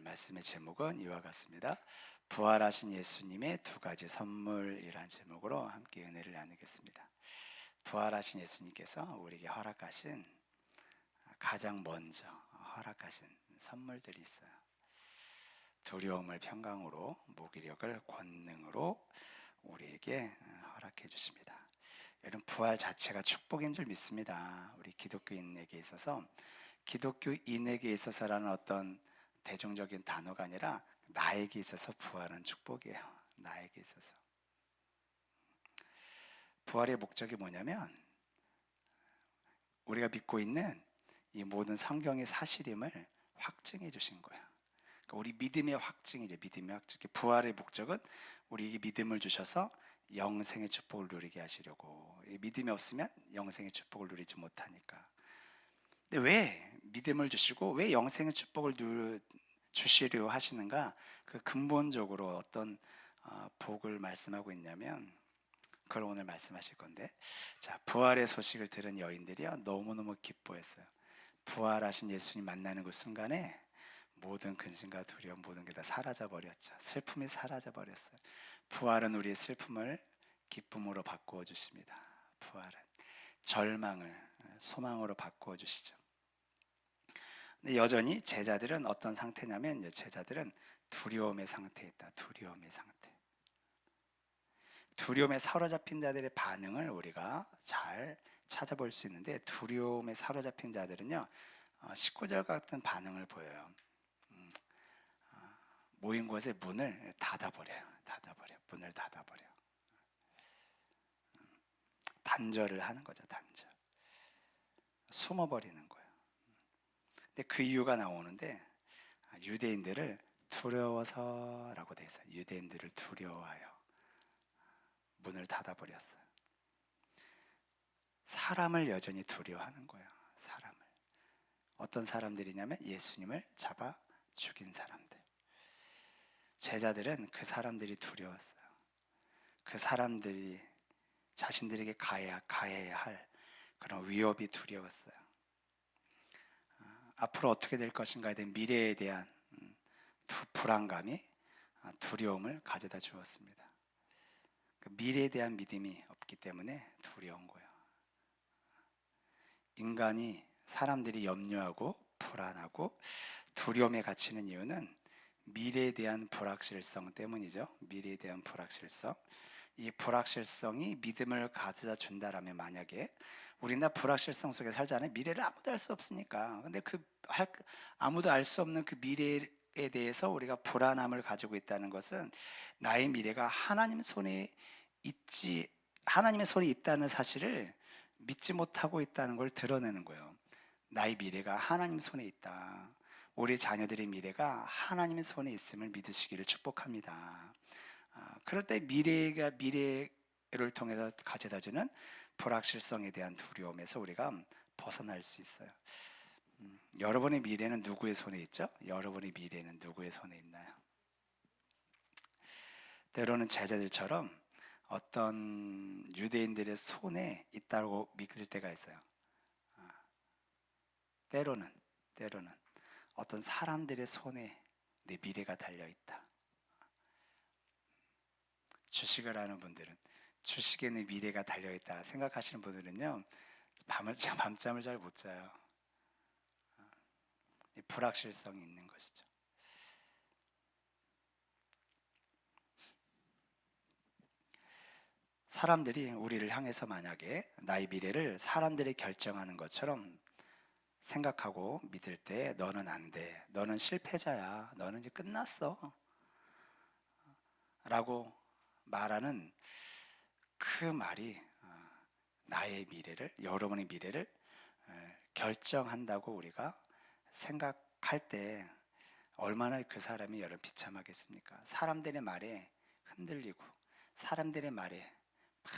말씀의 제목은 이와 같습니다. 부활하신 예수님의 두 가지 선물이라는 제목으로 함께 은혜를 나누겠습니다. 부활하신 예수님께서 우리에게 허락하신 가장 먼저 허락하신 선물들이 있어요. 두려움을 평강으로, 무기력을 권능으로 우리에게 허락해 주십니다. 여러분, 부활 자체가 축복인 줄 믿습니다. 우리 기독교인에게 있어서, 기독교인에게 있어서라는 어떤 대중적인 단어가 아니라 나에게 있어서 부활은 축복이에요. 나에게 있어서 부활의 목적이 뭐냐면, 우리가 믿고 있는 이 모든 성경의 사실임을 확증해 주신 거예요. 그러니까 우리 믿음의 확증이죠. 믿음의 확증. 부활의 목적은 우리에게 믿음을 주셔서 영생의 축복을 누리게 하시려고. 믿음이 없으면 영생의 축복을 누리지 못하니까. 근데 왜 믿음을 주시고 왜 영생의 축복을 주시려 하시는가? 그 근본적으로 어떤 복을 말씀하고 있냐면, 그걸 오늘 말씀하실 건데, 자, 부활의 소식을 들은 여인들이요 너무너무 기뻐했어요. 부활하신 예수님 만나는 그 순간에 모든 근심과 두려움, 모든 게 다 사라져 버렸죠. 슬픔이 사라져 버렸어요. 부활은 우리의 슬픔을 기쁨으로 바꾸어 주십니다. 부활은 절망을 소망으로 바꾸어 주시죠. 근데 여전히 제자들은 어떤 상태냐면, 제자들은 두려움의 상태에 있다. 두려움의 상태. 두려움에 사로잡힌 자들의 반응을 우리가 잘 찾아볼 수 있는데, 두려움에 사로잡힌 자들은요 19절 같은 반응을 보여요. 모인 곳에 문을 닫아버려요. 문을 닫아버려요. 단절을 하는 거죠. 단절. 숨어버리는 거예요. 근데 그 이유가 나오는데, 유대인들을 두려워서라고 돼 있어요. 유대인들을 두려워하여 문을 닫아버렸어요. 사람을 여전히 두려워하는 거예요. 사람을. 어떤 사람들이냐면 예수님을 잡아 죽인 사람들. 제자들은 그 사람들이 두려웠어요. 그 사람들이 자신들에게 가해야 할 그런 위협이 두려웠어요. 앞으로 어떻게 될 것인가에 대한 미래에 대한 불안감이 두려움을 가져다 주었습니다. 그 미래에 대한 믿음이 없기 때문에 두려운 거예요. 인간이, 사람들이 염려하고 불안하고 두려움에 갇히는 이유는 미래에 대한 불확실성 때문이죠. 미래에 대한 불확실성. 이 불확실성이 믿음을 가져다 준다라면, 만약에 우리는 불확실성 속에 살지 않아요. 미래를 아무도 알 수 없으니까. 근데 아무도 알 수 없는 그 미래에 대해서 우리가 불안함을 가지고 있다는 것은 나의 미래가 하나님의 손에 있다는 사실을 믿지 못하고 있다는 걸 드러내는 거예요. 나의 미래가 하나님 손에 있다. 우리 자녀들의 미래가 하나님의 손에 있음을 믿으시기를 축복합니다. 그럴 때 미래를 통해서 가져다주는 불확실성에 대한 두려움에서 우리가 벗어날 수 있어요. 여러분의 미래는 누구의 손에 있죠? 여러분의 미래는 누구의 손에 있나요? 때로는 제자들처럼 어떤 유대인들의 손에 있다고 믿을 때가 있어요. 때로는 어떤 사람들의 손에 내 미래가 달려있다. 주식을 하는 분들은 주식에 내 미래가 달려있다 생각하시는 분들은요 밤잠을 잘 못 자요. 불확실성이 있는 것이죠. 사람들이 우리를 향해서 만약에 나의 미래를 사람들이 결정하는 것처럼 생각하고 믿을 때, 너는 안 돼, 너는 실패자야, 너는 이제 끝났어 라고 말하는 그 말이 나의 미래를, 여러분의 미래를 결정한다고 우리가 생각할 때 얼마나 그 사람이 여러분 비참하겠습니까? 사람들의 말에 흔들리고 사람들의 말에 막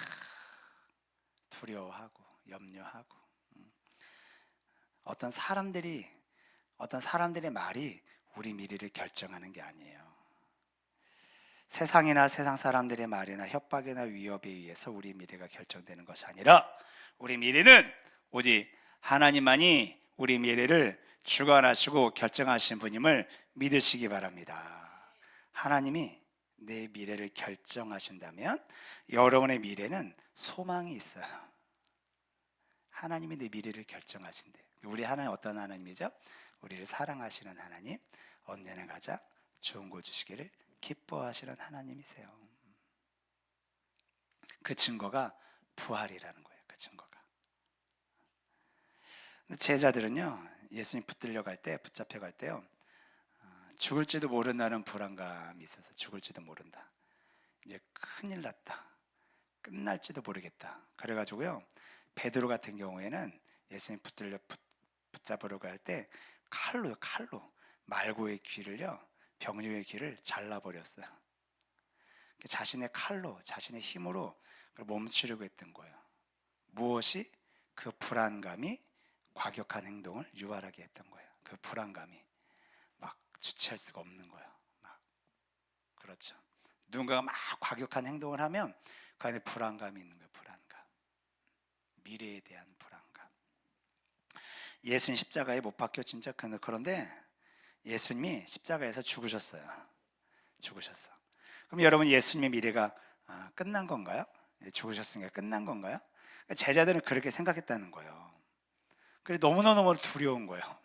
두려워하고 염려하고, 어떤 사람들의 말이 우리 미래를 결정하는 게 아니에요. 세상이나 세상 사람들의 말이나 협박이나 위협에 의해서 우리 미래가 결정되는 것이 아니라, 우리 미래는 오직 하나님만이 우리 미래를 주관하시고 결정하신 분임을 믿으시기 바랍니다. 하나님이 내 미래를 결정하신다면 여러분의 미래는 소망이 있어요. 하나님이 내 미래를 결정하신대. 우리 하나님 어떤 하나님이죠? 우리를 사랑하시는 하나님, 언제나 가장 좋은 거 주시기를 기뻐하시는 하나님이세요. 그 증거가 부활이라는 거예요. 그 증거가. 제자들은요, 예수님 붙들려 갈 때, 붙잡혀 갈 때요, 죽을지도 모른다는 불안감이 있어서 죽을지도 모른다. 이제 큰일 났다. 끝날지도 모르겠다. 그래가지고요, 베드로 같은 경우에는 예수님 붙잡으러 갈 때 칼로 말고의 귀를요, 병류의 귀를 잘라버렸어요. 자신의 칼로, 자신의 힘으로 그걸 멈추려고 했던 거예요. 무엇이? 그 불안감이 과격한 행동을 유발하게 했던 거예요. 그 불안감이 막 주체할 수가 없는 거예요. 막 그렇죠. 누군가가 막 과격한 행동을 하면 그 안에 불안감이 있는 거예요. 불안감. 미래에 대한 불안감. 예수님 십자가에 못 박혀 진짜 그런데 예수님이 십자가에서 죽으셨어요. 죽으셨어. 그럼 여러분 예수님의 미래가 끝난 건가요? 죽으셨으니까 끝난 건가요? 제자들은 그렇게 생각했다는 거예요. 그래 너무너무 두려운 거예요.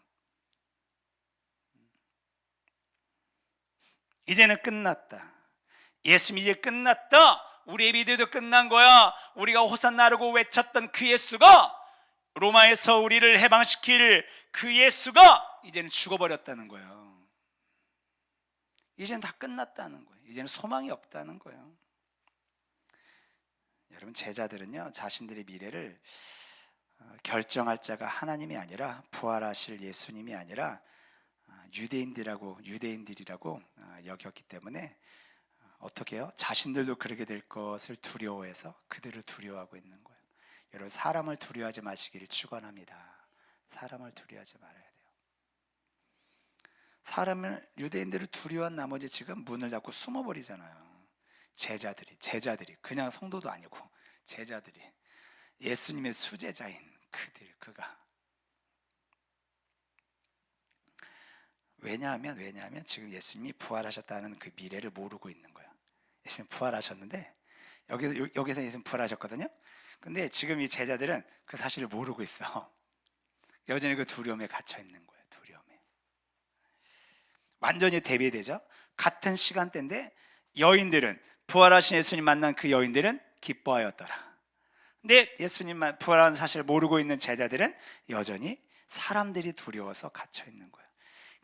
이제는 끝났다. 예수님이 이제 끝났다. 우리의 미래도 끝난 거야. 우리가 호산나라고 외쳤던 그 예수가, 로마에서 우리를 해방시킬 그 예수가 이제는 죽어버렸다는 거예요. 이제는 다 끝났다는 거예요. 이제는 소망이 없다는 거예요. 여러분 제자들은요, 자신들의 미래를 결정할 자가 하나님이 아니라, 부활하실 예수님이 아니라 유대인들이라고 여겼기 때문에 어떻게 해요? 자신들도 그렇게 될 것을 두려워해서 그들을 두려워하고 있는 거예요. 여러분 사람을 두려워하지 마시기를 축원합니다. 사람을 두려워하지 말아야 돼요. 유대인들을 두려워한 나머지 지금 문을 닫고 숨어버리잖아요. 제자들이 그냥 성도도 아니고 제자들이, 예수님의 수제자인 그가. 왜냐하면 지금 예수님이 부활하셨다는 그 미래를 모르고 있는 거예요. 예수님 부활하셨는데 여기서 예수님 부활하셨거든요. 근데 지금 이 제자들은 그 사실을 모르고 있어. 여전히 그 두려움에 갇혀 있는 거예요. 두려움에. 완전히 대비되죠. 같은 시간대인데 여인들은, 부활하신 예수님 만난 그 여인들은 기뻐하였더라. 근데 예수님만 부활한 사실을 모르고 있는 제자들은 여전히 사람들이 두려워서 갇혀 있는 거예요.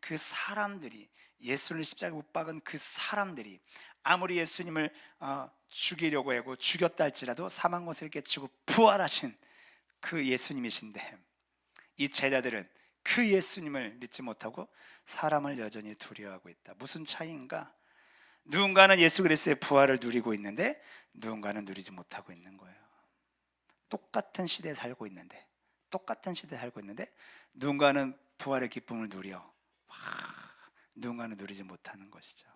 그 사람들이, 예수를 십자가에 못 박은 그 사람들이 아무리 예수님을 죽이려고 하고 죽였다 할지라도 사망권세를 깨치고 부활하신 그 예수님이신데, 이 제자들은 그 예수님을 믿지 못하고 사람을 여전히 두려워하고 있다. 무슨 차이인가? 누군가는 예수 그리스도의 부활을 누리고 있는데 누군가는 누리지 못하고 있는 거예요. 똑같은 시대에 살고 있는데 누군가는 부활의 기쁨을 누려, 누군가는 누리지 못하는 것이죠.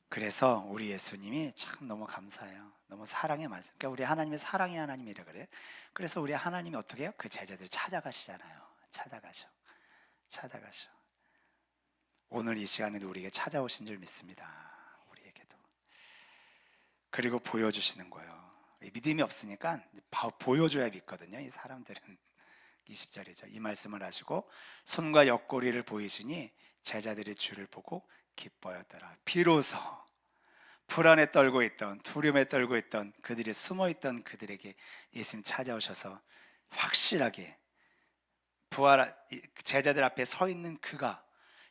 그래서 우리 예수님이 참 너무 감사해요. 너무 사랑의 말씀. 그러니까 우리 하나님의 사랑의 하나님이라 그래요. 그래서 우리 하나님이 어떻게 해요? 그 제자들 찾아가시잖아요. 찾아가셔. 오늘 이 시간에도 우리에게 찾아오신 줄 믿습니다. 우리에게도. 그리고 보여주시는 거예요. 믿음이 없으니까 보여줘야 믿거든요. 이 사람들은. 20절이죠. 이 말씀을 하시고 손과 옆구리를 보이시니 제자들이 주를 보고 기뻐하였더라. 비로소 불안에 떨고 있던, 두려움에 떨고 있던 그들이 숨어있던 그들에게 예수님 찾아오셔서 확실하게 제자들 앞에 서 있는 그가,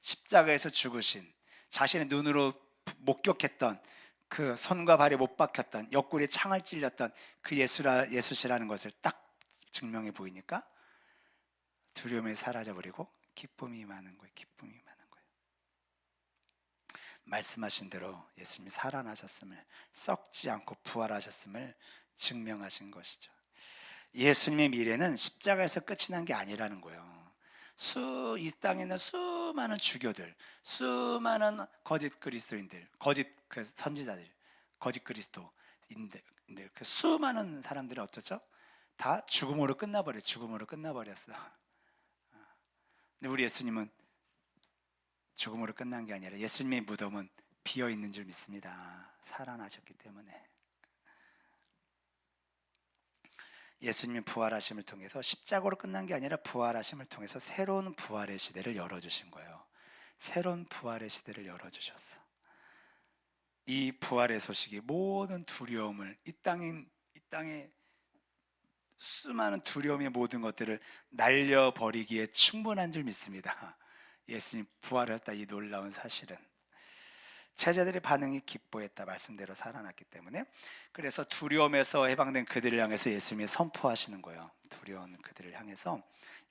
십자가에서 죽으신, 자신의 눈으로 목격했던 그 손과 발에 못 박혔던, 옆구리에 창을 찔렸던 그 예수시라는 것을 딱 증명해 보이니까 두려움이 사라져버리고 기쁨이 임하는 거예요. 말씀하신 대로 예수님이 살아나셨음을, 썩지 않고 부활하셨음을 증명하신 것이죠. 예수님의 미래는 십자가에서 끝이 난 게 아니라는 거예요. 이 땅에 있는 수많은 주교들, 수많은 거짓 그리스도인들, 거짓 그 선지자들, 거짓 그리스도인들, 그 수많은 사람들이 어쩌죠? 다 죽음으로 끝나버려. 죽음으로 끝나버렸어. 근데 우리 예수님은 죽음으로 끝난 게 아니라 예수님의 무덤은 비어 있는 줄 믿습니다. 살아나셨기 때문에. 예수님이 부활하심을 통해서 십자가로 끝난 게 아니라 부활하심을 통해서 새로운 부활의 시대를 열어주신 거예요. 새로운 부활의 시대를 열어주셨어. 이 부활의 소식이 모든 두려움을, 이 땅에 수많은 두려움의 모든 것들을 날려버리기에 충분한 줄 믿습니다. 예수님 부활했다, 이 놀라운 사실은. 제자들의 반응이 기뻐했다, 말씀대로 살아났기 때문에. 그래서 두려움에서 해방된 그들을 향해서 예수님이 선포하시는 거예요. 두려운 그들을 향해서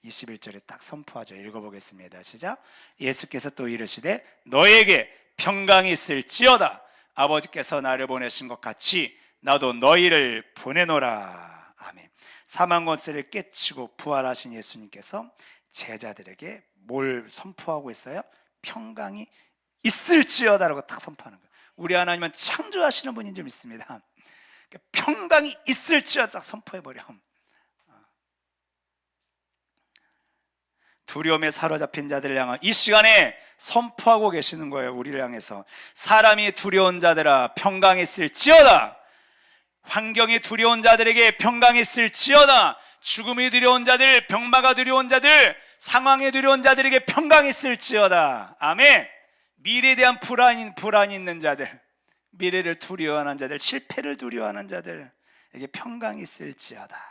21절에 딱 선포하죠. 읽어보겠습니다. 시작. 예수께서 또 이르시되 너희에게 평강이 있을지어다. 아버지께서 나를 보내신 것 같이 나도 너희를 보내노라. 아멘. 사망 권세를 깨치고 부활하신 예수님께서 제자들에게 뭘 선포하고 있어요? 평강이 있을지어다라고 딱 선포하는 거예요. 우리 하나님은 창조하시는 분인 줄 믿습니다. 평강이 있을지어다 딱 선포해버려. 두려움에 사로잡힌 자들을 향한 이 시간에 선포하고 계시는 거예요. 우리를 향해서. 사람이 두려운 자들아 평강이 있을지어다. 환경이 두려운 자들에게 평강이 있을지어다. 죽음이 두려운 자들, 병마가 두려운 자들, 상황이 두려운 자들에게 평강이 있을지어다. 아멘. 미래에 대한 불안이 있는 자들, 미래를 두려워하는 자들, 실패를 두려워하는 자들에게 평강이 있을지어다.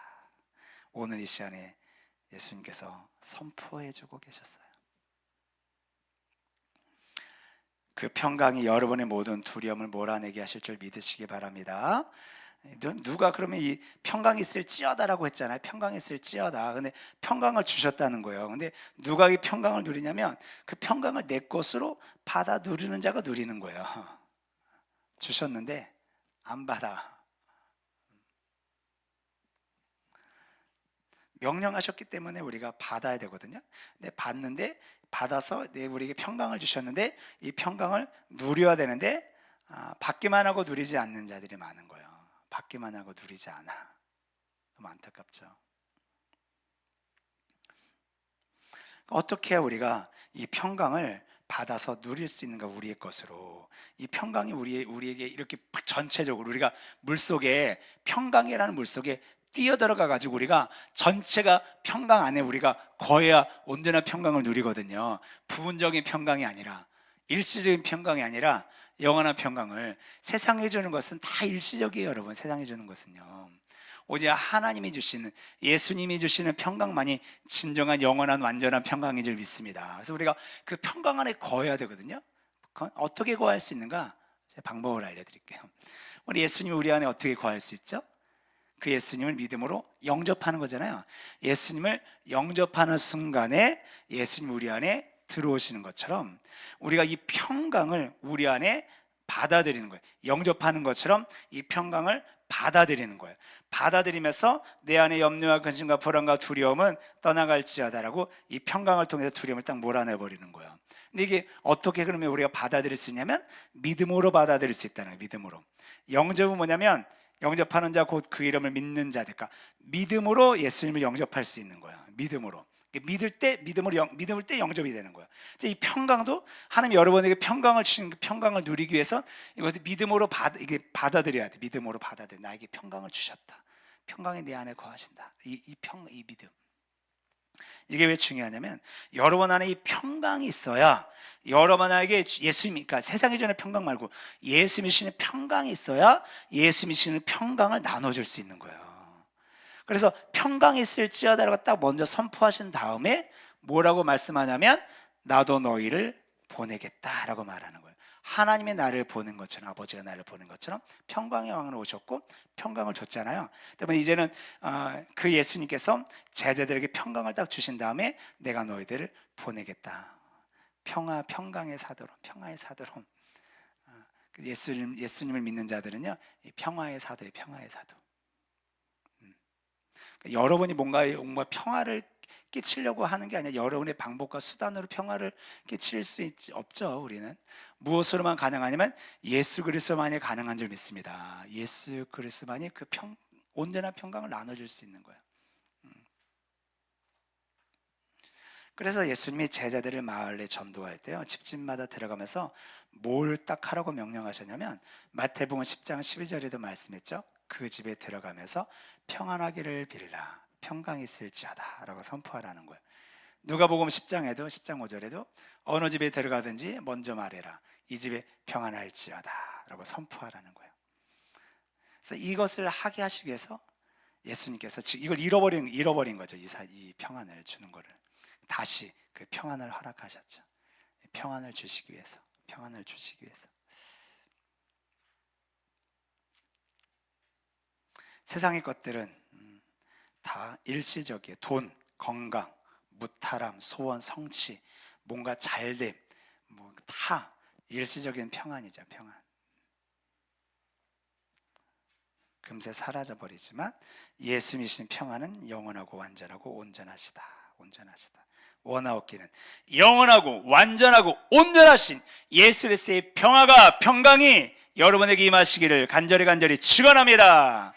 오늘 이 시간에 예수님께서 선포해주고 계셨어요. 그 평강이 여러분의 모든 두려움을 몰아내게 하실 줄 믿으시기 바랍니다. 누가 그러면 이 평강이 있을지어다라고 했잖아요. 평강이 있을지어다. 근데 평강을 주셨다는 거예요. 근데 누가 이 평강을 누리냐면 그 평강을 내 것으로 받아 누리는 자가 누리는 거예요. 주셨는데 안 받아. 명령하셨기 때문에 우리가 받아야 되거든요. 근데 받아서 우리에게 평강을 주셨는데 이 평강을 누려야 되는데 받기만 하고 누리지 않는 자들이 많은 거예요. 받기만 하고 누리지 않아. 너무 안타깝죠. 어떻게 해야 우리가 이 평강을 받아서 누릴 수 있는가? 우리의 것으로. 이 평강이 우리에게 이렇게 전체적으로 우리가 물속에, 평강이라는 물속에 뛰어들어가 가지고 우리가 전체가 평강 안에 우리가 거해야 온전한 평강을 누리거든요. 부분적인 평강이 아니라, 일시적인 평강이 아니라 영원한 평강을. 세상이 주는 것은 다 일시적이에요. 여러분, 세상이 주는 것은요, 오직 하나님이 주시는, 예수님이 주시는 평강만이 진정한 영원한 완전한 평강인 줄 믿습니다. 그래서 우리가 그 평강 안에 거해야 되거든요. 어떻게 거할 수 있는가? 제가 방법을 알려드릴게요. 우리 예수님이 우리 안에 어떻게 거할 수 있죠? 그 예수님을 믿음으로 영접하는 거잖아요. 예수님을 영접하는 순간에 예수님 우리 안에 들어오시는 것처럼 우리가 이 평강을 우리 안에 받아들이는 거예요. 영접하는 것처럼 이 평강을 받아들이는 거예요. 받아들이면서 내 안에 염려와 근심과 불안과 두려움은 떠나갈지어다라고 이 평강을 통해서 두려움을 딱 몰아내버리는 거예요. 근데 이게 어떻게 그러면 우리가 받아들일 수 있냐면 믿음으로 받아들일 수 있다는 거예요. 믿음으로. 영접은 뭐냐면 영접하는 자 곧 그 이름을 믿는 자들. 그러니까 믿음으로 예수님을 영접할 수 있는 거예요. 믿음으로. 믿을 때 믿음을 때 영접이 되는 거예요. 이 평강도 하나님 여러분에게 평강을 주신 그 평강을 누리기 위해서 이것을 믿음으로 받아들여야 돼. 믿음으로 받아들여. 나에게 평강을 주셨다. 평강이 내 안에 거하신다. 이 믿음. 이게 왜 중요하냐면 여러분 안에 이 평강이 있어야, 여러분 안에 예수님이, 그러니까 세상이 주는 평강 말고 예수님이 주시는 평강이 있어야 예수님이 주시는 평강을 나눠줄 수 있는 거예요. 그래서 평강이 있을지어다라고 딱 먼저 선포하신 다음에 뭐라고 말씀하냐면 나도 너희를 보내겠다라고 말하는 거예요. 하나님이 나를 보는 것처럼, 아버지가 나를 보는 것처럼 평강의 왕으로 오셨고 평강을 줬잖아요. 때문에 이제는 그 예수님께서 제자들에게 평강을 딱 주신 다음에 내가 너희들을 보내겠다. 평강의 사도로, 평화의 사도로. 예수님을 믿는 자들은요, 이 평화의 사도예요. 평화의 사도. 여러분이 뭔가 평화를 끼치려고 하는 게 아니라 여러분의 방법과 수단으로 평화를 끼칠 수 없죠. 우리는 무엇으로만 가능하냐면 예수 그리스도만이 가능한 줄 믿습니다. 예수 그리스도만이 그 온전한 평강을 나눠줄 수 있는 거예요. 그래서 예수님이 제자들을 마을에 전도할 때요, 집집마다 들어가면서 뭘 딱 하라고 명령하셨냐면, 마태복음 10장 12절에도 말씀했죠. 그 집에 들어가면서 평안하기를 빌라, 평강이 있을지어다 라고 선포하라는 거예요. 누가복음 10장에도 10장 5절에도 어느 집에 들어가든지 먼저 말해라, 이 집에 평안할지어다 라고 선포하라는 거예요. 그래서 이것을 하게 하시기 위해서 예수님께서 이걸 잃어버린 거죠. 이 평안을 주는 거를 다시 그 평안을 허락하셨죠. 평안을 주시기 위해서, 평안을 주시기 위해서. 세상의 것들은 다 일시적이에요. 돈, 건강, 무탈함, 소원, 성취, 뭔가 잘됨, 뭐 다 일시적인 평안이죠. 평안. 금세 사라져 버리지만 예수님이신 평안은 영원하고 완전하고 온전하시다. 온전하시다. 원하옵기는 영원하고 완전하고 온전하신 예수 그리스도의 평화가, 평강이 여러분에게 임하시기를 간절히 축원합니다.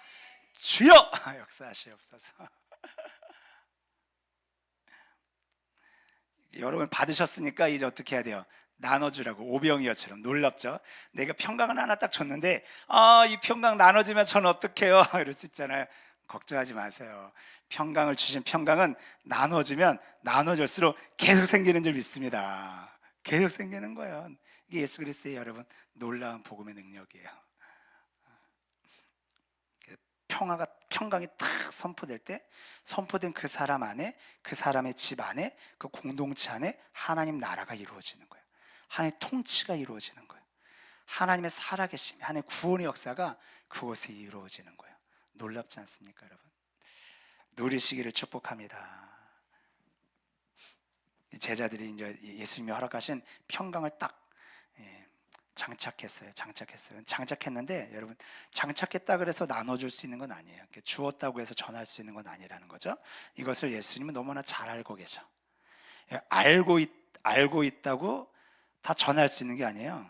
주여 역사하시옵소서. 여러분 받으셨으니까 이제 어떻게 해야 돼요? 나눠주라고. 오병이어처럼. 놀랍죠? 내가 평강을 하나 딱 줬는데 이 평강 나눠주면 전 어떡해요? 이럴 수 있잖아요. 걱정하지 마세요. 평강을 주신 평강은 나눠주면 나눠줄수록 계속 생기는 줄 믿습니다. 계속 생기는 거예요. 이게 예수 그리스도의 여러분 놀라운 복음의 능력이에요. 평강이 탁 선포될 때, 선포된 그 사람 안에, 그 사람의 집 안에, 그 공동체 안에 하나님 나라가 이루어지는 거예요. 하나님의 통치가 이루어지는 거예요. 하나님의 살아계심이, 하나님의 구원의 역사가 그곳에 이루어지는 거예요. 놀랍지 않습니까, 여러분? 누리시기를 축복합니다. 제자들이 이제 예수님이 허락하신 평강을 딱 장착했어요. 장착했는데 여러분, 장착했다 그래서 나눠줄 수 있는 건 아니에요. 주었다고 해서 전할 수 있는 건 아니라는 거죠. 이것을 예수님은 너무나 잘 알고 계셔. 알고 있다고 다 전할 수 있는 게 아니에요.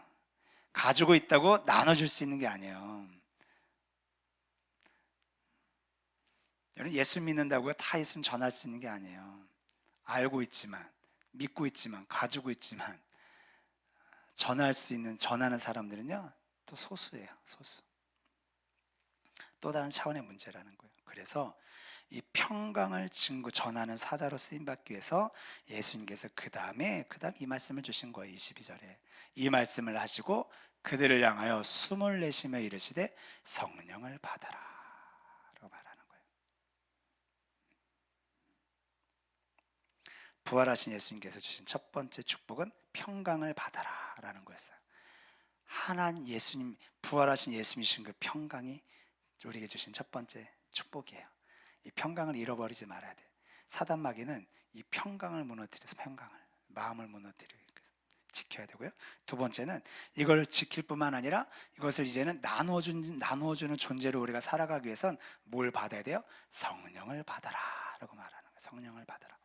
가지고 있다고 나눠줄 수 있는 게 아니에요. 여러분, 예수 믿는다고 다 있으면 전할 수 있는 게 아니에요. 알고 있지만, 믿고 있지만, 가지고 있지만 전하는 사람들은요 또 소수예요. 소수. 또 다른 차원의 문제라는 거예요. 그래서 이 평강을 전하는 사자로 쓰임받기 위해서 예수님께서 그 다음 이 말씀을 주신 거예요. 22절에 이 말씀을 하시고 그들을 향하여 숨을 내쉬며 이르시되 성령을 받아라 라고 말하는 거예요. 부활하신 예수님께서 주신 첫 번째 축복은 평강을 받아라 라는 거였어요. 부활하신 예수님이신 그 평강이 우리에게 주신 첫 번째 축복이에요. 이 평강을 잃어버리지 말아야 돼. 사단 마귀는 이 평강을 무너뜨려서 마음을 무너뜨리고 지켜야 되고요. 두 번째는 이걸 지킬 뿐만 아니라 이것을 이제는 나누어주는 존재로 우리가 살아가기 위해선 뭘 받아야 돼요? 성령을 받아라 라고 말하는 거예요. 성령을 받아라.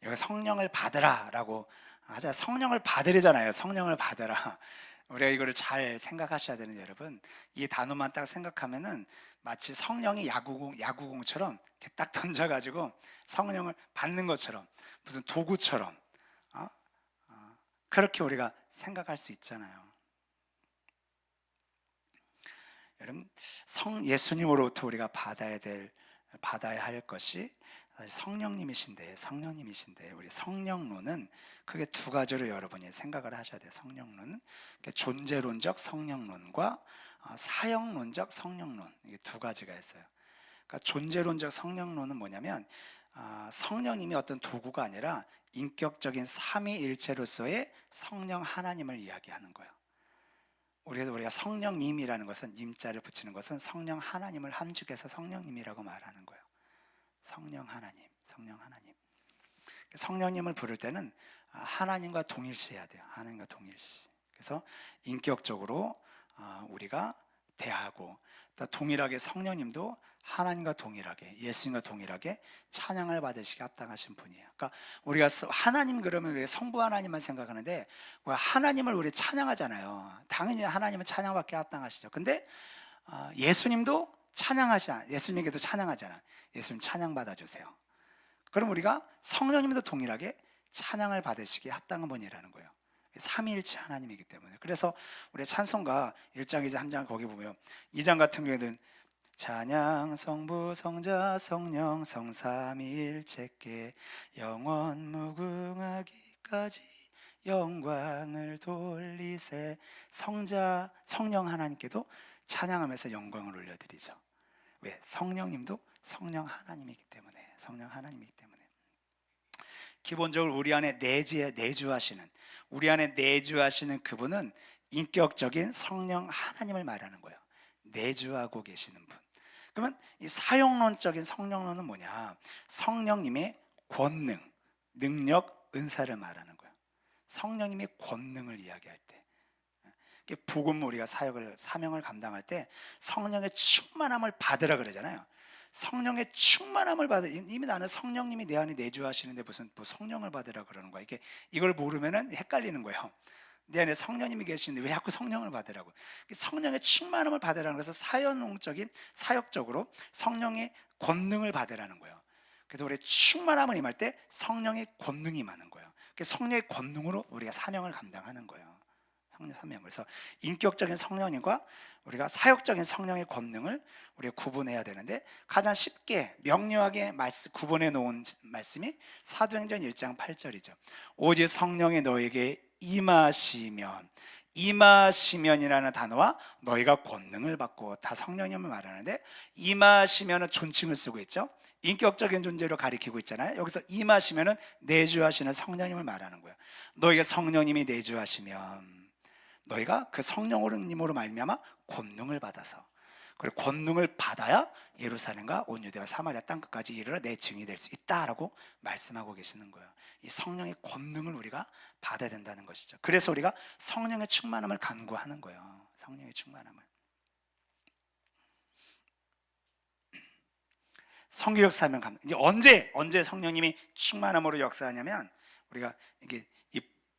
여기 성령을 받으라 라고 하자. 성령을 받으려잖아요. 성령을 받으라. 우리가 이거를 잘 생각하셔야 되는데, 여러분, 이 단어만 딱 생각하면은 마치 성령이 야구공처럼 이렇게 딱 던져가지고 성령을 받는 것처럼, 무슨 도구처럼 그렇게 우리가 생각할 수 있잖아요. 여러분, 예수님으로부터 우리가 받아야 할 것이 성령님이신데 우리 성령론은 크게 두 가지로 여러분이 생각을 하셔야 돼요. 성령론은 존재론적 성령론과 사역론적 성령론, 이게 두 가지가 있어요. 그러니까 존재론적 성령론은 뭐냐면 성령님이 어떤 도구가 아니라 인격적인 삼위일체로서의 성령 하나님을 이야기하는 거예요. 그래서 우리가 성령님이라는 것은, 님자를 붙이는 것은 성령 하나님을 함축해서 성령님이라고 말하는 거예요. 성령 하나님. 성령님을 부를 때는 하나님과 동일시해야 돼요. 하나님과 동일시. 그래서 인격적으로 우리가 대하고, 또 동일하게 성령님도 하나님과 동일하게, 예수님과 동일하게 찬양을 받으시기 합당하신 분이에요. 그러니까 우리가 하나님 그러면 우리 성부 하나님만 생각하는데, 하나님을 우리 찬양하잖아요. 당연히 하나님은 찬양받기 합당하시죠. 근데 예수님도 예수님에게도 찬양하잖아. 예수님 찬양 받아주세요. 그럼 우리가 성령님도 동일하게 찬양을 받으시기에 합당한 분이라는 거예요. 삼위일체 하나님이기 때문에. 그래서 우리 찬송가 1장 2장 3장 거기 보면 2장 같은 경우에는 찬양 성부 성자 성령 성삼위일체께 영원 무궁하기까지 영광을 돌리세. 성령 하나님께도 찬양하면서 영광을 올려드리죠. 왜? 성령님도 성령 하나님이기 때문에. 성령 하나님이기 때문에. 기본적으로 우리 안에 내주하시는, 우리 안에 내주하시는 그분은 인격적인 성령 하나님을 말하는 거예요. 내주하고 계시는 분. 그러면 이 사용론적인 성령론은 뭐냐? 성령님의 권능, 능력, 은사를 말하는 거예요. 성령님의 권능을 이야기할 때, 복음 우리가 사명을 감당할 때 성령의 충만함을 받으라 그러잖아요. 성령의 충만함을 받으. 이미 나는 성령님이 내 안에 내주하시는데 무슨 성령을 받으라 그러는 거야. 이걸 모르면은 헷갈리는 거예요. 내 안에 성령님이 계시는데 왜 자꾸 성령을 받으라고? 성령의 충만함을 받으라는 것은 사역적으로 성령의 권능을 받으라는 거예요. 그래서 우리 충만함을 임할 때 성령의 권능이 임하는 거예요. 성령의 권능으로 우리가 사명을 감당하는 거예요. 성령 사명. 그래서 인격적인 성령님과 우리가 사역적인 성령의 권능을 우리가 구분해야 되는데, 가장 쉽게 명료하게 구분해 놓은 말씀이 사도행전 1장 8절이죠. 오직 성령이 너에게 임하시면이라는 단어와 너희가 권능을 받고, 다 성령님을 말하는데, 임하시면은 존칭을 쓰고 있죠. 인격적인 존재로 가리키고 있잖아요. 여기서 임하시면은 내주하시는 성령님을 말하는 거예요. 너희가 성령님이 내주하시면 너희가 그 성령님으로 말미암아 권능을 받아서, 그리고 권능을 받아야 예루살렘과 온 유대와 사마리아 땅끝까지 이르러 내 증인이 될 수 있다라고 말씀하고 계시는 거예요. 이 성령의 권능을 우리가 받아야 된다는 것이죠. 그래서 우리가 성령의 충만함을 간구하는 거예요. 성령의 충만함을. 성교역 사명 감당. 이제 언제 성령님이 충만함으로 역사하냐면, 우리가 이게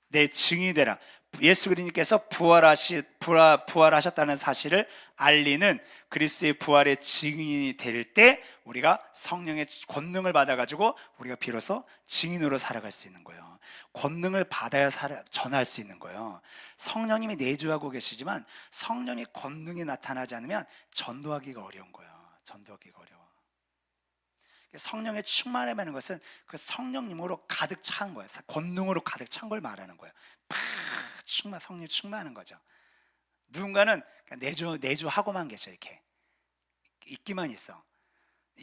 내 증인이 되라. 예수 그리스도께서 부활하셨다는 사실을 알리는 그리스도의 부활의 증인이 될 때 우리가 성령의 권능을 받아가지고 우리가 비로소 증인으로 살아갈 수 있는 거예요. 권능을 받아야 전할 수 있는 거예요. 성령님이 내주하고 계시지만 성령의 권능이 나타나지 않으면 전도하기가 어려운 거예요. 전도하기가 어려워. 성령의 충만함이라는 것은 그 성령님으로 가득 찬 거예요. 권능으로 가득 찬 걸 말하는 거예요. 성령 충만한 거죠. 누군가는 내주하고만 계셔. 이렇게 있기만 있어.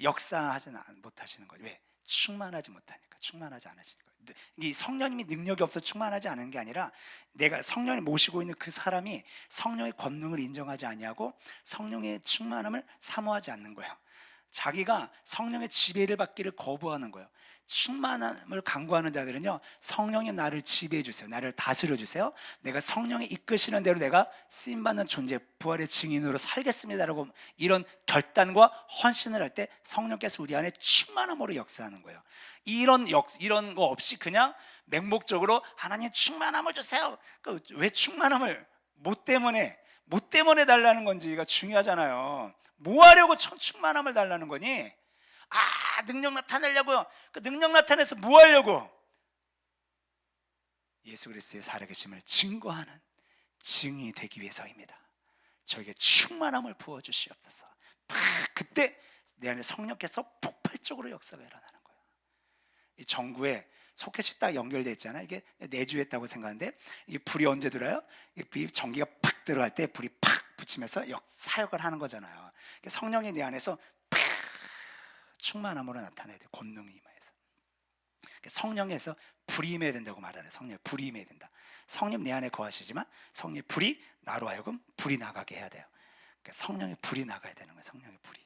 역사하지 못하시는 거예요. 왜? 충만하지 못하니까. 충만하지 않으시니까. 이 성령님이 능력이 없어 충만하지 않은 게 아니라, 내가 성령을 모시고 있는 그 사람이 성령의 권능을 인정하지 아니하고 성령의 충만함을 사모하지 않는 거예요. 자기가 성령의 지배를 받기를 거부하는 거예요. 충만함을 간구하는 자들은요, 성령님 나를 지배해 주세요, 나를 다스려 주세요, 내가 성령이 이끄시는 대로 내가 쓰임받는 존재, 부활의 증인으로 살겠습니다라고 이런 결단과 헌신을 할 때 성령께서 우리 안에 충만함으로 역사하는 거예요. 이런 거 없이 그냥 맹목적으로 하나님 충만함을 주세요. 왜 충만함을 뭐 때문에 달라는 건지가 중요하잖아요. 뭐 하려고 충만함을 달라는 거니? 능력 나타내려고요. 그 능력 나타내서 뭐 하려고? 예수 그리스도의 살아계심을 증거하는 증인이 되기 위해서입니다. 저에게 충만함을 부어주시옵소서. 그때 내 안에 성령께서 폭발적으로 역사가 일어나는 거예요. 이 전구에 소켓이 딱 연결되어 있잖아요. 이게 내주했다고 생각하는데, 이게 불이 언제 들어요? 전기가 팍 들어갈 때 불이 팍 붙이면서 사역을 하는 거잖아요. 성령이 내 안에서 팍 충만함으로 나타나야 돼요. 권능이 임해서. 성령에서 불이 임해야 된다고 말하는, 성령의 불이 임해야 된다. 성령 내 안에 거하시지만 성령의 불이 나로 하여금 불이 나가게 해야 돼요. 성령의 불이 나가야 되는 거예요. 성령의 불이.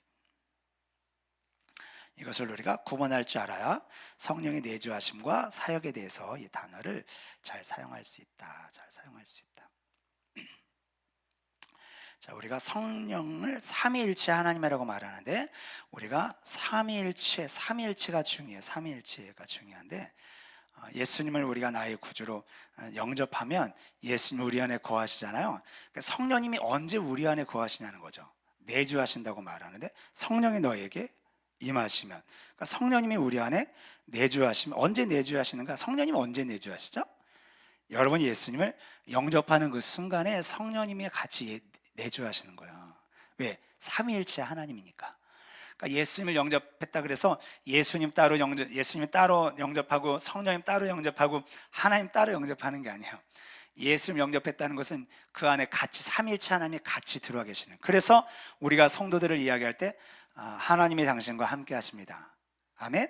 이것을 우리가 구분할 줄 알아야 성령의 내주하심과 사역에 대해서 이 단어를 잘 사용할 수 있다. 잘 사용할 수 있다. 자, 우리가 성령을 삼위일체 하나님이라고 말하는데, 우리가 삼위일체가 중요해요. 삼위일체가 중요한데, 예수님을 우리가 나의 구주로 영접하면 예수님 우리 안에 거하시잖아요. 그러니까 성령님이 언제 우리 안에 거하시냐는 거죠. 내주하신다고 말하는데, 성령이 너에게 임하시면, 그러니까 성령님이 우리 안에 내주하시면, 언제 내주하시는가? 성령님이 언제 내주하시죠? 여러분이 예수님을 영접하는 그 순간에 성령님이 같이 내주하시는 거예요. 왜? 삼위일체 하나님이니까. 그러니까 예수님을 영접했다 그래서 예수님 따로 영접하고 성령님 따로 영접하고 하나님 따로 영접하는 게 아니에요. 예수님 영접했다는 것은 그 안에 같이 삼위일체 하나님이 같이 들어와 계시는. 그래서 우리가 성도들을 이야기할 때 하나님이 당신과 함께 하십니다. 아멘.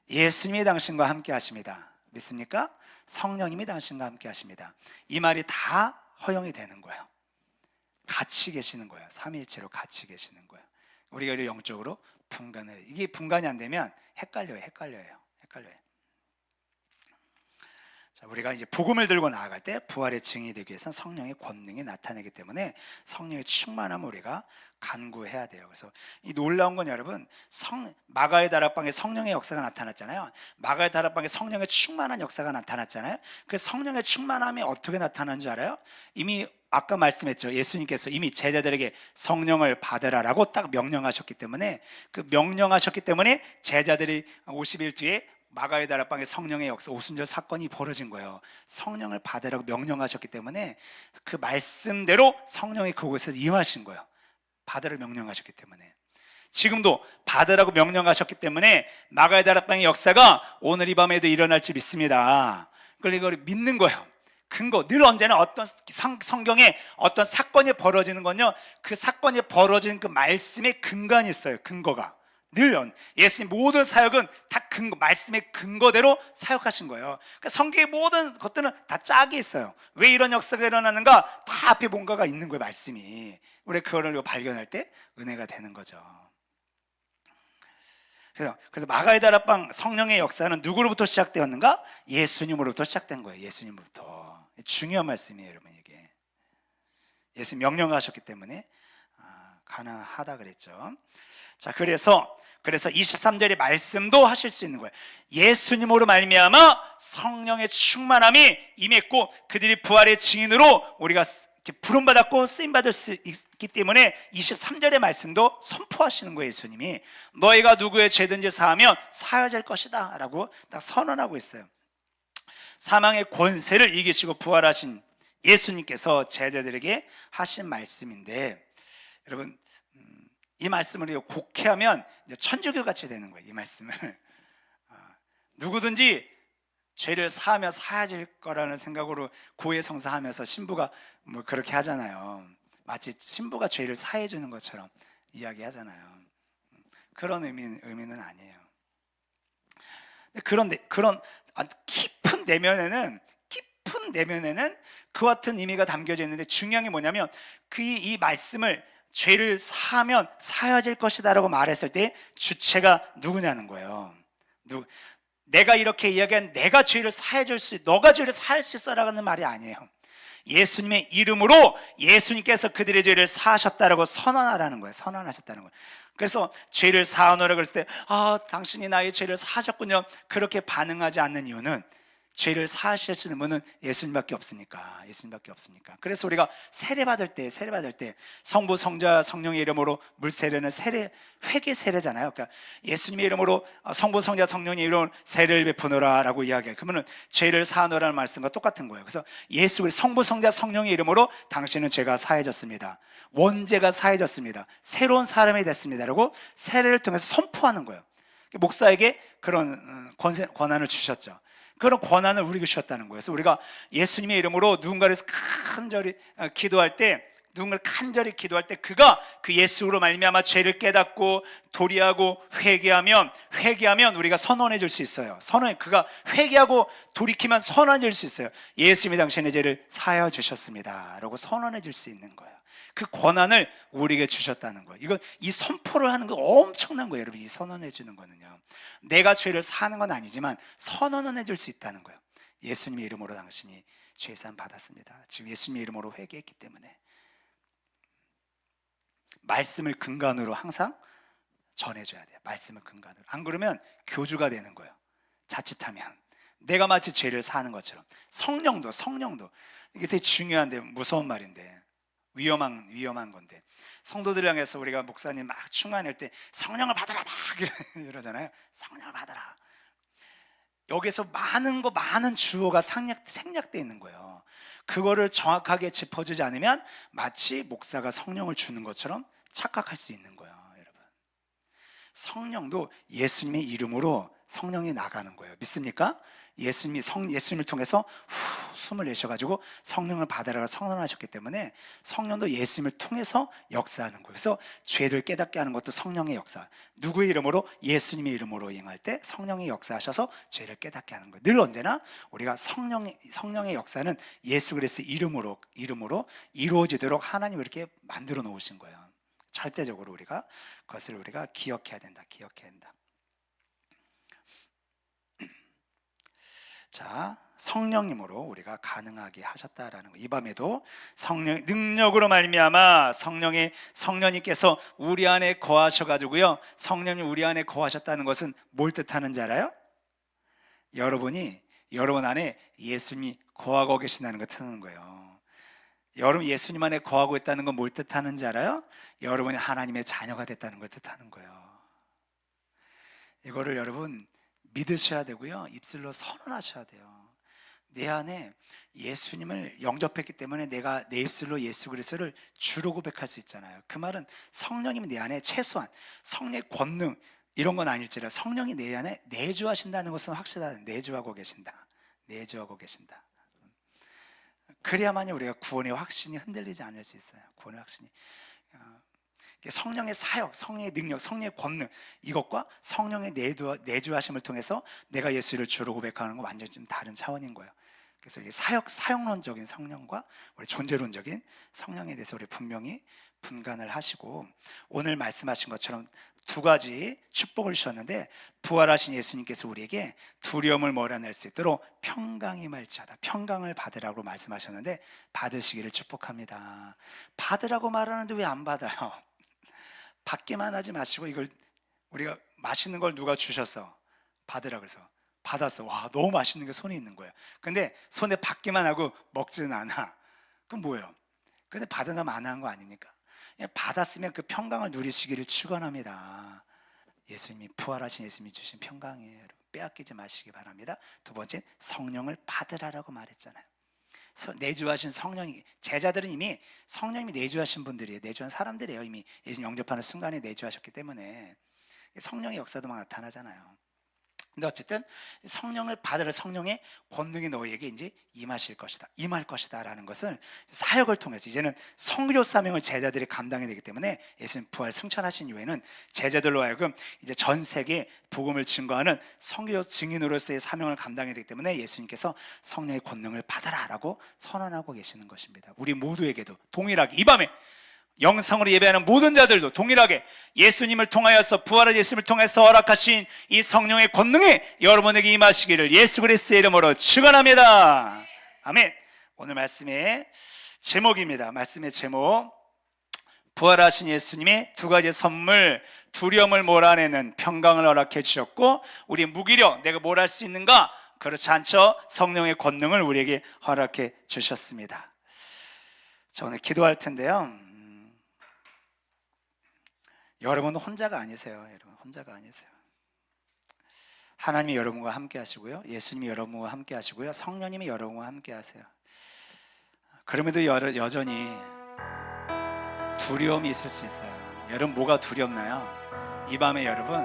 예수님이 당신과 함께 하십니다. 믿습니까? 성령님이 당신과 함께 하십니다. 이 말이 다 허용이 되는 거예요. 같이 계시는 거예요. 삼위일체로 같이 계시는 거예요. 우리가 영적으로 분간을, 이게 분간이 안 되면 헷갈려요. 자, 우리가 이제 복음을 들고 나아갈 때 부활의 증인이 되기 위해서는 성령의 권능이 나타나기 때문에 성령의 충만함을 우리가 간구해야 돼요. 그래서 이 놀라운 건 여러분, 마가의 다락방에 성령의 역사가 나타났잖아요. 마가의 다락방에 성령의 충만한 역사가 나타났잖아요. 그 성령의 충만함이 어떻게 나타나는 줄 알아요? 이미 아까 말씀했죠. 예수님께서 이미 제자들에게 성령을 받으라라고 딱 명령하셨기 때문에, 그 명령하셨기 때문에 제자들이 50일 뒤에 마가의 다락방에 성령의 역사, 오순절 사건이 벌어진 거예요. 성령을 받으라고 명령하셨기 때문에 그 말씀대로 성령이 그곳에서 임하신 거예요. 받으라고 명령하셨기 때문에. 지금도 받으라고 명령하셨기 때문에 마가의 다락방의 역사가 오늘 이 밤에도 일어날지 믿습니다. 이걸 믿는 거예요. 근거, 늘 언제나 어떤 성경에 어떤 사건이 벌어지는 건요, 그 사건이 벌어진 그 말씀의 근간이 있어요. 근거가 늘 예수님 모든 사역은 다 근거, 말씀의 근거대로 사역하신 거예요. 그러니까 성경의 모든 것들은 다 짝이 있어요. 왜 이런 역사가 일어나는가? 다 앞에 뭔가가 있는 거예요. 말씀이. 우리 그거를 발견할 때 은혜가 되는 거죠. 그래서 마가의 다락방 성령의 역사는 누구로부터 시작되었는가? 예수님으로부터 시작된 거예요. 예수님으로부터. 중요한 말씀이에요, 여러분. 이게 예수님 명령하셨기 때문에 가능하다 그랬죠. 자, 그래서 23절의 말씀도 하실 수 있는 거예요. 예수님으로 말미암아 성령의 충만함이 임했고 그들이 부활의 증인으로 우리가 부름받았고 쓰임받을 수 있기 때문에 23절의 말씀도 선포하시는 거예요. 예수님이 너희가 누구의 죄든지 사하면 사여질 것이다 라고 딱 선언하고 있어요. 사망의 권세를 이기시고 부활하신 예수님께서 제자들에게 하신 말씀인데, 여러분 이 말씀을 곡해하면 이제 천주교 같이 되는 거예요. 이 말씀을 누구든지 죄를 사하며 사야질 거라는 생각으로 고해성사하면서 신부가 뭐 그렇게 하잖아요. 마치 신부가 죄를 사해 주는 것처럼 이야기하잖아요. 그런 의미는 아니에요. 그런 깊은 내면에는 그와 같은 의미가 담겨져 있는데, 중요한 게 뭐냐면 이 말씀을 죄를 사하면 사여질 것이다 라고 말했을 때 주체가 누구냐는 거예요. 내가 이렇게 이야기한 내가 죄를 사해줄 너가 죄를 사할 수 있어 라는 말이 아니에요. 예수님의 이름으로 예수님께서 그들의 죄를 사하셨다라고 선언하라는 거예요. 선언하셨다는 거예요. 그래서 죄를 사하노라 그럴 때 당신이 나의 죄를 사하셨군요, 그렇게 반응하지 않는 이유는 죄를 사하실 수 있는 분은 예수님밖에 없으니까. 그래서 우리가 세례받을 때 성부, 성자, 성령의 이름으로 물세례는 회개 세례잖아요. 그러니까 예수님의 이름으로 성부, 성자, 성령의 이름으로 세례를 베푸노라 라고 이야기해요. 그러면 죄를 사하노라는 말씀과 똑같은 거예요. 그래서 예수 그리스도 성부, 성자, 성령의 이름으로 당신은 죄가 사해졌습니다, 원죄가 사해졌습니다, 새로운 사람이 됐습니다 라고 세례를 통해서 선포하는 거예요. 목사에게 그런 권한을 주셨죠. 그런 권한을 우리에게 주셨다는 거예요. 그래서 우리가 예수님의 이름으로 누군가를 간절히 기도할 때 그가 그 예수로 말미암아 죄를 깨닫고 도리하고 회개하면 우리가 선언해 줄 수 있어요. 그가 회개하고 돌이키면 선언해 줄 수 있어요. 예수님이 당신의 죄를 사하여 주셨습니다 라고 선언해 줄 수 있는 거예요. 그 권한을 우리에게 주셨다는 거예요. 이 선포를 하는 거 엄청난 거예요. 여러분, 이 선언해 주는 거는요, 내가 죄를 사하는 건 아니지만 선언은 해줄 수 있다는 거예요. 예수님의 이름으로 당신이 죄사함 받았습니다. 지금 예수님의 이름으로 회개했기 때문에 말씀을 근간으로 항상 전해줘야 돼요. 말씀을 근간으로. 안 그러면 교주가 되는 거예요. 자칫하면 내가 마치 죄를 사하는 것처럼. 성령도 이게 되게 중요한데 무서운 말인데, 위험한 건데, 성도들 향해서 우리가 목사님 막 충만할 때 성령을 받아라 막 이러잖아요. 성령을 받아라. 여기서 많은 주어가 생략되어 있는 거예요. 그거를 정확하게 짚어주지 않으면 마치 목사가 성령을 주는 것처럼 착각할 수 있는 거예요. 여러분, 성령도 예수님의 이름으로 성령이 나가는 거예요. 믿습니까? 예수님을 통해서 숨을 내셔가지고 성령을 받으라고 선언하셨기 때문에 성령도 예수님을 통해서 역사하는 거예요. 그래서 죄를 깨닫게 하는 것도 성령의 역사. 누구의 이름으로? 예수님의 이름으로 행할 때 성령이 역사하셔서 죄를 깨닫게 하는 거예요. 늘 언제나 우리가 성령의 역사는 예수 그리스도의 이름으로 이루어지도록 하나님이 이렇게 만들어 놓으신 거예요. 절대적으로 그것을 우리가 기억해야 된다. 자, 성령님으로 우리가 가능하게 하셨다라는 거. 이 밤에도 성령 능력으로 말미암아 성령님께서 우리 안에 거하셔가지고요. 성령님 우리 안에 거하셨다는 것은 뭘 뜻하는지 알아요? 여러분 안에 예수님이 거하고 계신다는 거 뜻하는 거예요. 여러분 예수님 안에 거하고 있다는 건 뭘 뜻하는지 알아요? 여러분이 하나님의 자녀가 됐다는 걸 뜻하는 거예요. 이거를 여러분 믿으셔야 되고요, 입술로 선언하셔야 돼요. 내 안에 예수님을 영접했기 때문에 내가 내 입술로 예수 그리스도를 주로 고백할 수 있잖아요. 그 말은 성령님이 내 안에 최소한 성령의 권능 이런 건 아닐지라 성령이 내 안에 내주하신다는 것은 확실하다. 내주하고 계신다. 그래야만이 우리가 구원의 확신이 흔들리지 않을 수 있어요. 구원의 확신이. 성령의 사역, 성령의 능력, 성령의 권능, 이것과 성령의 내주하심을 통해서 내가 예수를 주로 고백하는 건 완전히 좀 다른 차원인 거예요. 그래서 이게 사역론적인 성령과 우리 존재론적인 성령에 대해서 우리 분명히 분간을 하시고, 오늘 말씀하신 것처럼 두 가지 축복을 주셨는데, 부활하신 예수님께서 우리에게 두려움을 몰아낼 수 있도록 평강이 말지하다, 평강을 받으라고 말씀하셨는데 받으시기를 축복합니다. 받으라고 말하는데 왜 안 받아요? 받기만 하지 마시고, 이걸 우리가 맛있는 걸 누가 주셨어, 받으라 그래서 받았어. 와, 너무 맛있는 게 손에 있는 거야. 근데 손에 받기만 하고 먹지는 않아. 그럼 뭐예요? 근데 받으면 안 한 거 아닙니까? 받았으면 그 평강을 누리시기를 축원합니다. 예수님이 부활하신 예수님이 주신 평강이에요. 여러분, 빼앗기지 마시기 바랍니다. 두 번째, 성령을 받으라라고 말했잖아요. 내주하신 성령이, 제자들은 이미 성령님이 내주하신 분들이에요. 내주한 사람들이에요. 이미 예수님 영접하는 순간에 내주하셨기 때문에 성령의 역사도 막 나타나잖아요. 근데 어쨌든 성령을 받으라, 성령의 권능이 너희에게 이제 임할 것이다 라는 것을 사역을 통해서, 이제는 선교 사명을 제자들이 감당해야 되기 때문에 예수님 부활 승천하신 이후에는 제자들로 하여금 이제 전 세계에 복음을 증거하는 선교 증인으로서의 사명을 감당해야 되기 때문에 예수님께서 성령의 권능을 받아라 라고 선언하고 계시는 것입니다. 우리 모두에게도 동일하게 이 밤에 영상으로 예배하는 모든 자들도 동일하게 예수님을 통하여서, 부활한 예수님을 통해서 허락하신 이 성령의 권능이 여러분에게 임하시기를 예수 그리스도의 이름으로 축원합니다. 아멘. 오늘 말씀의 제목입니다. 말씀의 제목, 부활하신 예수님의 두 가지 선물, 두려움을 몰아내는 평강을 허락해 주셨고, 우리 무기력, 내가 뭘 할 수 있는가? 그렇지 않죠. 성령의 권능을 우리에게 허락해 주셨습니다. 자, 오늘 기도할 텐데요, 여러분은 혼자가 아니세요. 하나님이 여러분과 함께 하시고요, 예수님이 여러분과 함께 하시고요, 성령님이 여러분과 함께 하세요. 그럼에도 여전히 두려움이 있을 수 있어요. 여러분, 뭐가 두렵나요? 이 밤에 여러분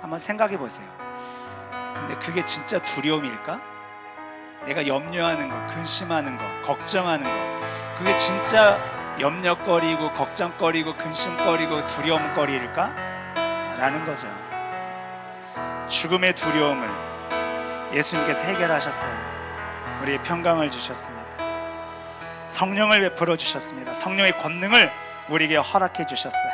한번 생각해 보세요. 근데 그게 진짜 두려움일까? 내가 염려하는 거, 근심하는 거, 걱정하는 거, 그게 진짜 염려거리고 걱정거리고 근심거리고 두려움거리일까? 라는 거죠. 죽음의 두려움을 예수님께서 해결하셨어요. 우리의 평강을 주셨습니다. 성령을 베풀어 주셨습니다. 성령의 권능을 우리에게 허락해 주셨어요.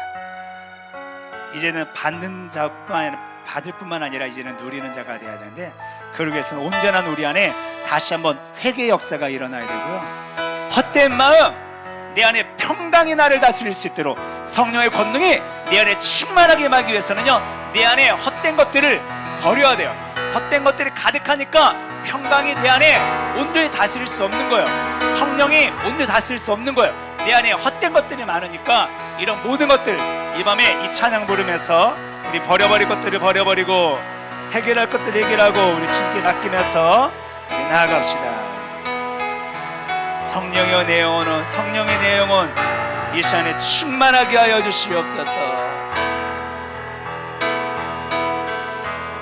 이제는 받을 뿐만 아니라 이제는 누리는 자가 되어야 되는데, 그러기 위해서는 온전한 우리 안에 다시 한번 회개의 역사가 일어나야 되고요, 헛된 마음, 내 안에 평강이 나를 다스릴 수 있도록 성령의 권능이 내 안에 충만하게 임하기 위해서는요, 내 안에 헛된 것들을 버려야 돼요. 헛된 것들이 가득하니까 평강이 내 안에 온전히 다스릴 수 없는 거예요. 성령이 온전히 다스릴 수 없는 거예요. 내 안에 헛된 것들이 많으니까 이런 모든 것들 이 밤에 이 찬양 부르면서 우리 버려버릴 것들을 버려버리고 해결할 것들을 해결하고 우리 주님께 맡기면서 우리 나아갑시다. 성령여 내 영혼은, 성령의 내 영혼 이 시간에 충만하게 하여 주시옵소서.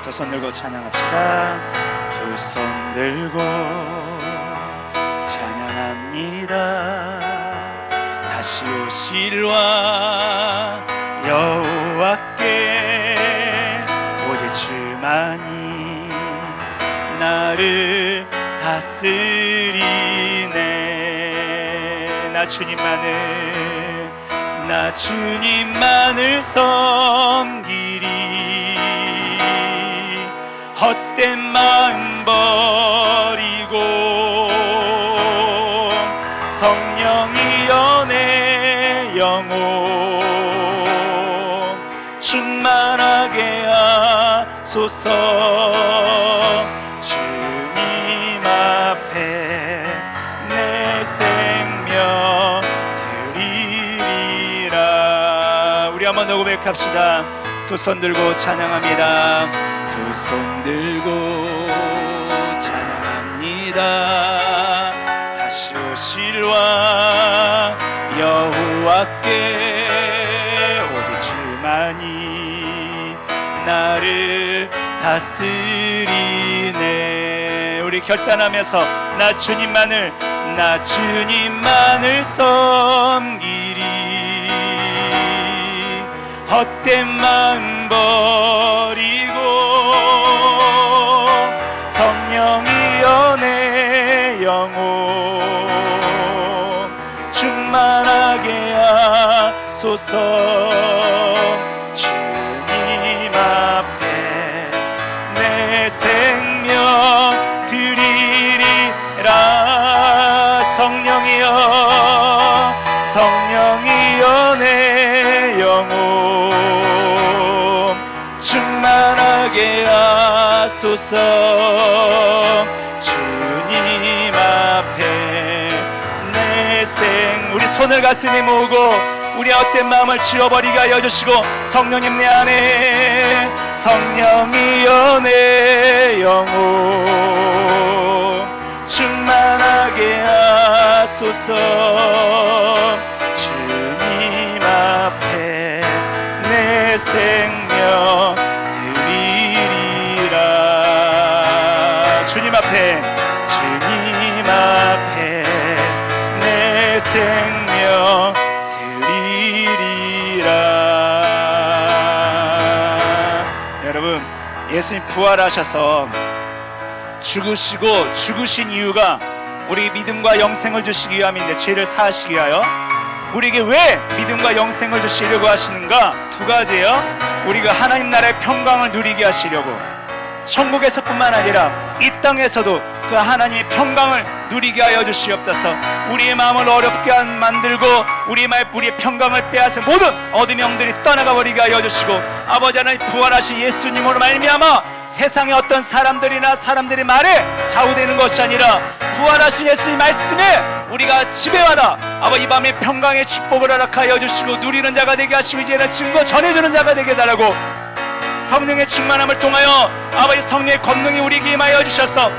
두 손 들고 찬양합시다. 두 손 들고 찬양합니다. 다시 오실 왕 여호와께 오직 주만이 나를 다스리네. 나 주님만을 섬기리. 헛된 마음 버리고 성령이여 내 영혼 충만하게 하소서. 주님 앞에 내 생명 드리리라. 우리 한번 더 고백합시다. 두 손 들고 찬양합니다. 두 손 들고 찬양합니다. 다시 오실 왕 여호와께 오직 주만이 나를 다스리네. 우리 결단하면서 나 주님만을 섬기리. 헛된 마음 버리고 성령이여 내 영혼 충만하게 하소서. 주님 앞에 내 생명 드리리라. 성령이여 내 영혼 충만하게 하소서. 주님 앞에 내 우리 손을 가슴에 모으고 우리 헛된 마음을 지워버리게 하여 주시고 성령님 내 안에 성령이여 내 영혼 충만하게 하소서. 주님 앞에 내 생명 드리리라. 주님 앞에 내 생명 드리리라. 여러분, 예수님 부활하셔서 죽으신 이유가 우리 믿음과 영생을 주시기 위함인데, 죄를 사하시기 위하여 우리에게 왜 믿음과 영생을 주시려고 하시는가? 두 가지예요. 우리가 하나님 나라의 평강을 누리게 하시려고, 천국에서뿐만 아니라 이 땅에서도 그 하나님의 평강을 누리게 하여 주시옵소서. 우리의 마음을 어렵게 만들고 우리의 평강을 빼앗은 모든 어둠의 영들이 떠나가 버리게 하여 주시고, 아버지 하나님 부활하신 예수님으로 말미암아 세상의 어떤 사람들의 말에 좌우되는 것이 아니라 부활하신 예수의 말씀에 우리가 지배받아 아버지 이 밤에 평강의 축복을 허락하여 주시고 누리는 자가 되게 하시고 이제는 증거 전해주는 자가 되게 해달라고, 성령의 충만함을 통하여 아버지 성령의 권능이 우리에게 임하여 주셔서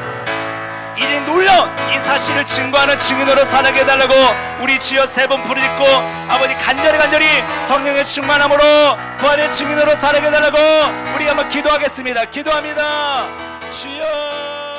이제 놀라운 이 사실을 증거하는 증인으로 살게 해달라고 우리 주여 세 번 부르짖고 아버지 간절히 성령의 충만함으로 부활의 증인으로 살게 해달라고 우리 한번 기도하겠습니다. 기도합니다. 주여.